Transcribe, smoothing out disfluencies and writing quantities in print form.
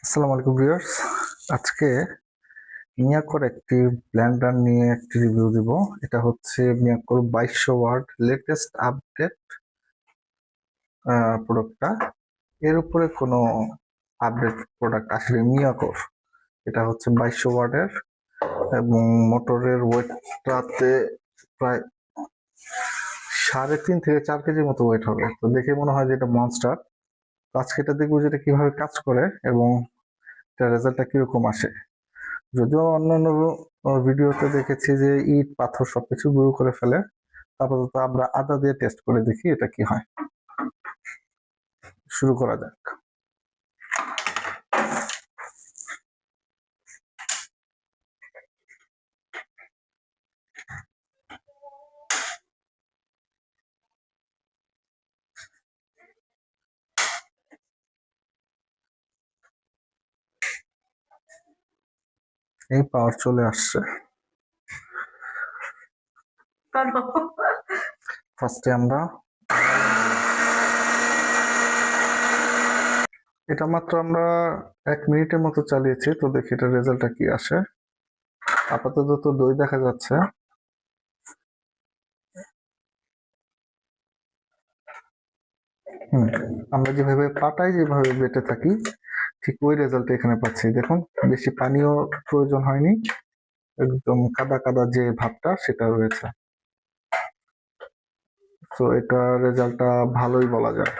আসসালামু আলাইকুম ভিউয়ার্স। আজকে মিয়াকোর একটি ব্লেন্ডার নিয়ে একটি রিভিউ দিব। এটা হচ্ছে মিয়াকোর 2200 ওয়াট লেটেস্ট আপডেট প্রোডাক্টটা। এর উপরে কোনো আপডেট প্রোডাক্ট আসলে মিয়াকোর। এটা হচ্ছে 2200 ওয়াটের এবং মোটরের ওয়েটটাতে প্রায় 3.5 থেকে 4 কেজির মতো ওয়েট হবে। তো দেখে মনে হয় যে এটা মনস্টার। আজকে এটা দেখবো যেটা কিভাবে কাজ করে এবং এটার রেজাল্টটা কিরকম আসে। যদিও অন্যান্য ভিডিওতে দেখেছি যে ইট পাথর সবকিছু গুঁড়ো করে ফেলে, আপাতত আমরা আদা দিয়ে টেস্ট করে দেখি এটা কি হয়। শুরু করা যাক। এই পাওয়ার চলে আসছে। ফার্স্টে আমরা এটা মাত্র 1 মিনিটের মতো চালিয়েছি, তো দেখি এটা রেজাল্টটা কি আসে। আপাতত তো দই দেখা যাচ্ছে। আমরা যেভাবে পাটাই যেভাবে বেটে থাকি ঠিক ওই রেজাল্ট এখানে পাচ্ছি। দেখুন, বেশি পানিও প্রয়োজন হয়নি, একদম কাদা কাদা যে ভাবটা সেটা রয়েছে। তো এটা রেজাল্টটা ভালোই বলা যায়।